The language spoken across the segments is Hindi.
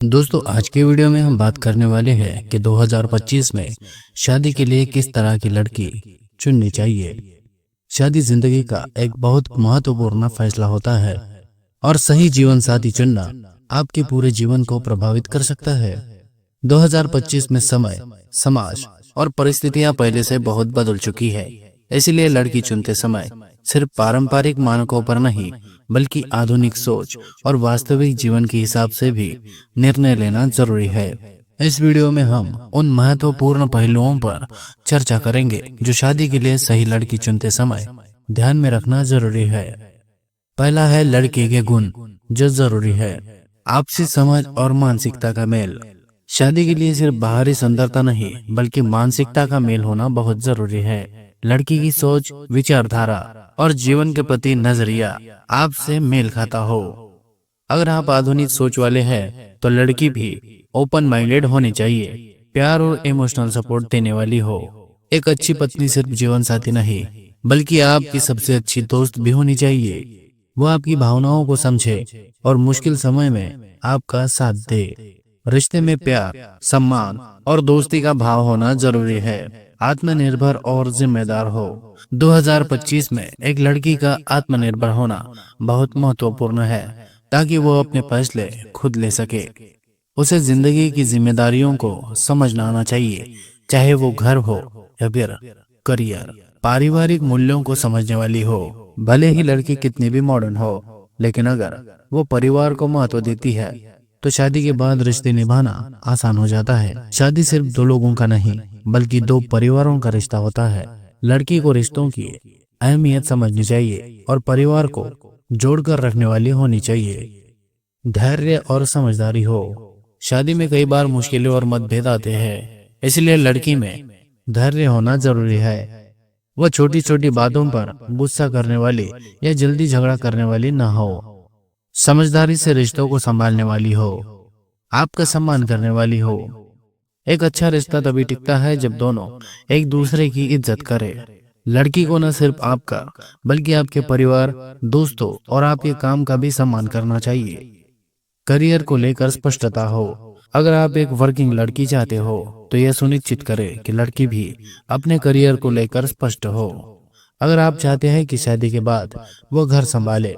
दोस्तों, आज के वीडियो में हम बात करने वाले हैं कि 2025 में शादी के लिए किस तरह की लड़की चुननी चाहिए। शादी जिंदगी का एक बहुत महत्वपूर्ण फैसला होता है और सही जीवन साथी चुनना आपके पूरे जीवन को प्रभावित कर सकता है। 2025 में समय, समाज और परिस्थितियां पहले से बहुत बदल चुकी है। इसलिए लड़की चुनते समय सिर्फ पारंपरिक मानकों पर नहीं, बल्कि आधुनिक सोच और वास्तविक जीवन के हिसाब से भी निर्णय लेना जरूरी है। इस वीडियो में हम उन महत्वपूर्ण पहलुओं पर चर्चा करेंगे जो शादी के लिए सही लड़की चुनते समय ध्यान में रखना जरूरी है। पहला है लड़के के गुण जो जरूरी है। आपसी समझ और मानसिकता का मेल। शादी के लिए सिर्फ बाहरी सुंदरता नहीं, बल्कि मानसिकता का मेल होना बहुत जरूरी है। लड़की की सोच, विचारधारा और जीवन के प्रति नजरिया आपसे मेल खाता हो। अगर आप आधुनिक सोच वाले हैं तो लड़की भी ओपन माइंडेड होनी चाहिए, प्यार और इमोशनल सपोर्ट देने वाली हो। एक अच्छी पत्नी सिर्फ जीवन साथी नहीं, बल्कि आपकी सबसे अच्छी दोस्त भी होनी चाहिए। वो आपकी भावनाओं को समझे और मुश्किल समय में आपका साथ दे। रिश्ते में प्यार, सम्मान और दोस्ती का भाव होना जरूरी है। आत्मनिर्भर और जिम्मेदार हो। 2025 में एक लड़की का आत्मनिर्भर होना बहुत महत्वपूर्ण है, ताकि वो अपने फैसले खुद ले सके। उसे जिंदगी की जिम्मेदारियों को समझना आना चाहिए, चाहे वो घर हो या फिर करियर। पारिवारिक मूल्यों को समझने वाली हो। भले ही लड़की कितनी भी मॉडर्न हो, लेकिन अगर वो परिवार को महत्व देती है तो शादी के बाद रिश्ते निभाना आसान हो जाता है। शादी सिर्फ दो लोगों का नहीं, बल्कि दो परिवारों का रिश्ता होता है। लड़की को रिश्तों की अहमियत समझनी चाहिए और परिवार को जोड़कर रखने वाली होनी चाहिए। धैर्य और समझदारी हो। शादी में कई बार मुश्किलें और मतभेद आते हैं, इसलिए लड़की में धैर्य होना जरूरी है। वह छोटी छोटी बातों पर गुस्सा करने वाली या जल्दी झगड़ा करने वाली ना हो। समझदारी से रिश्तों को संभालने वाली हो, आपका सम्मान करने वाली हो। एक अच्छा रिश्ता तभी टिकता है जब दोनों एक दूसरे की इज्जत करें। लड़की को न सिर्फ आपका, बल्कि आपके परिवार, दोस्तों और आपके काम का भी सम्मान करना चाहिए। करियर को लेकर स्पष्टता हो। अगर आप एक वर्किंग लड़की चाहते हो तो यह सुनिश्चित करें कि लड़की भी अपने करियर को लेकर स्पष्ट हो। अगर आप चाहते हैं कि शादी के बाद वो घर संभाले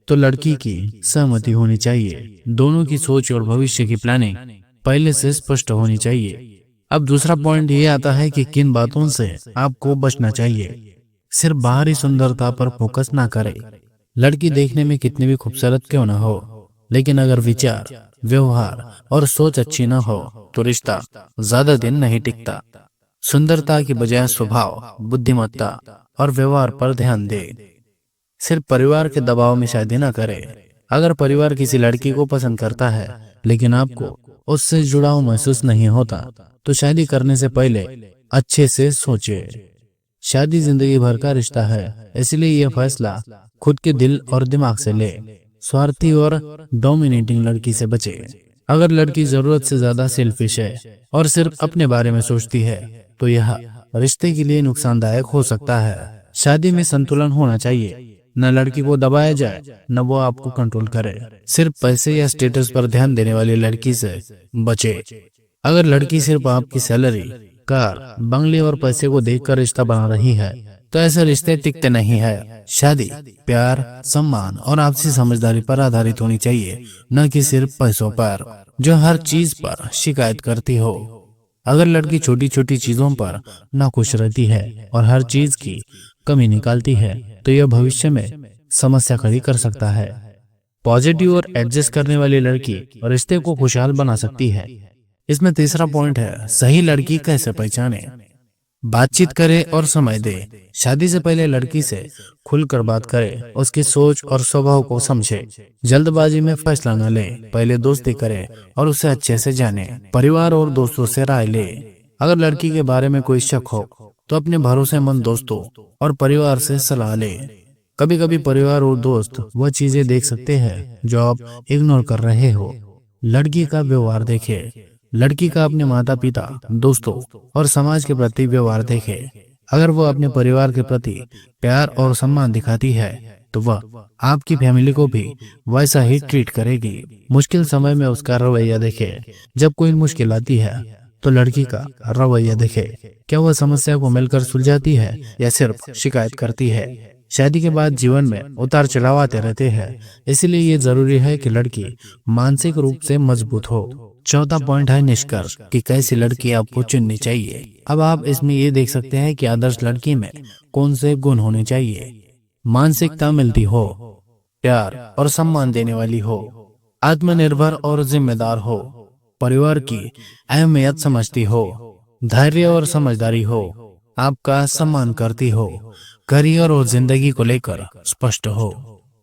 तो लड़की की सहमति होनी चाहिए। दोनों की सोच और भविष्य की प्लानिंग पहले से स्पष्ट होनी चाहिए। अब दूसरा पॉइंट ये आता है कि किन बातों से आपको बचना चाहिए। सिर्फ बाहरी सुंदरता पर फोकस ना करें। लड़की देखने में कितनी भी खूबसूरत क्यों ना हो, लेकिन अगर विचार, व्यवहार और सोच अच्छी ना हो तो रिश्ता ज्यादा दिन नहीं टिकता। सुंदरता की बजाय स्वभाव, बुद्धिमत्ता और व्यवहार पर ध्यान दे। सिर्फ परिवार के दबाव में शादी ना करें। अगर परिवार किसी लड़की को पसंद करता है लेकिन आपको उससे जुड़ाव महसूस नहीं होता तो शादी करने से पहले अच्छे से सोचे। शादी जिंदगी भर का रिश्ता है, इसलिए यह फैसला खुद के दिल और दिमाग से ले। स्वार्थी और डोमिनेटिंग लड़की से बचे। अगर लड़की जरूरत से ज्यादा सेल्फिश है और सिर्फ अपने बारे में सोचती है तो यह रिश्ते के लिए नुकसानदायक हो सकता है। शादी में संतुलन होना चाहिए। न लड़की को दबाया जाए, न वो आपको कंट्रोल करे। सिर्फ पैसे या स्टेटस पर ध्यान देने वाली लड़की से बचे। अगर लड़की सिर्फ आपकी सैलरी, कार, बंगले और पैसे को देखकर रिश्ता बना रही है तो ऐसे रिश्ते टिकते नहीं है। शादी प्यार, सम्मान और आपसी समझदारी पर आधारित होनी चाहिए, न कि सिर्फ पैसों पर जो हर चीज पर शिकायत करती हो। अगर लड़की छोटी छोटी चीजों पर नाखुश रहती है और हर चीज की कमी निकालती है तो यह भविष्य में समस्या खड़ी कर सकता है। पॉजिटिव और एडजस्ट करने वाली लड़की रिश्ते को खुशहाल बना सकती है। इसमें तीसरा पॉइंट है सही लड़की कैसे पहचाने। बातचीत करे और समय दे। शादी से पहले लड़की से खुलकर बात करे, उसकी सोच और स्वभाव को समझे। जल्दबाजी में फैसला न ले, पहले दोस्ती करे और उसे अच्छे से जाने। परिवार और दोस्तों से राय ले। अगर लड़की के बारे में कोई शक हो तो अपने भरोसेमंद दोस्तों और परिवार से सलाह ले। कभी कभी परिवार और दोस्त वह चीजें देख सकते हैं जो आप इग्नोर कर रहे हो। लड़की का व्यवहार देखे। लड़की का अपने माता पिता, दोस्तों और समाज के प्रति व्यवहार देखे। अगर वो अपने परिवार के प्रति प्यार और सम्मान दिखाती है तो वह आपकी फैमिली को भी वैसा ही ट्रीट करेगी। मुश्किल समय में उसका रवैया देखे। जब कोई मुश्किल आती है तो लड़की का रवैया देखे। क्या वह समस्या को मिलकर सुलझाती है या सिर्फ शिकायत करती है। शादी के बाद जीवन में उतार चढ़ाव आते रहते हैं, इसलिए ये जरूरी है कि लड़की मानसिक रूप से मजबूत हो। चौथा पॉइंट है निष्कर्ष कि कैसी लड़की आपको चुननी चाहिए। अब आप इसमें ये देख सकते हैं कि आदर्श लड़की में कौन से गुण होने चाहिए। मानसिकता मिलती हो, प्यार और सम्मान देने वाली हो, आत्मनिर्भर और जिम्मेदार हो, परिवार की अहमियत समझती हो, धैर्य और समझदारी हो, आपका सम्मान करती हो, करियर और जिंदगी को लेकर स्पष्ट हो।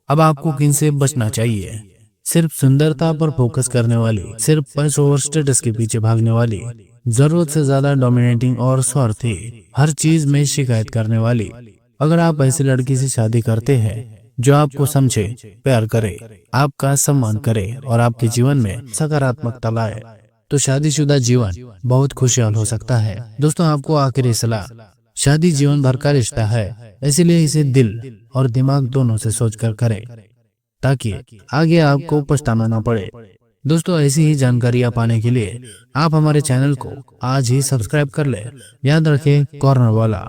अब आपको किनसे बचना चाहिए। सिर्फ सुंदरता पर फोकस करने वाली, सिर्फ पैसों और स्टेटस के पीछे भागने वाली, जरूरत से ज्यादा डोमिनेटिंग और स्वार्थी, हर चीज में शिकायत करने वाली। अगर आप ऐसी लड़की से शादी करते हैं जो आपको समझे, प्यार करे, आपका सम्मान करे और आपके जीवन में सकारात्मकता लाए, तो शादीशुदा जीवन बहुत खुशहाल हो सकता है। दोस्तों, आपको आखिरी सलाह, शादी जीवन भर का रिश्ता है, इसलिए इसे दिल और दिमाग दोनों से सोचकर करें ताकि आगे आपको पछताना ना पड़े। दोस्तों, ऐसी ही जानकारियां पाने के लिए आप हमारे चैनल को आज ही सब्सक्राइब कर ले। याद रखें, कॉर्नर वाला।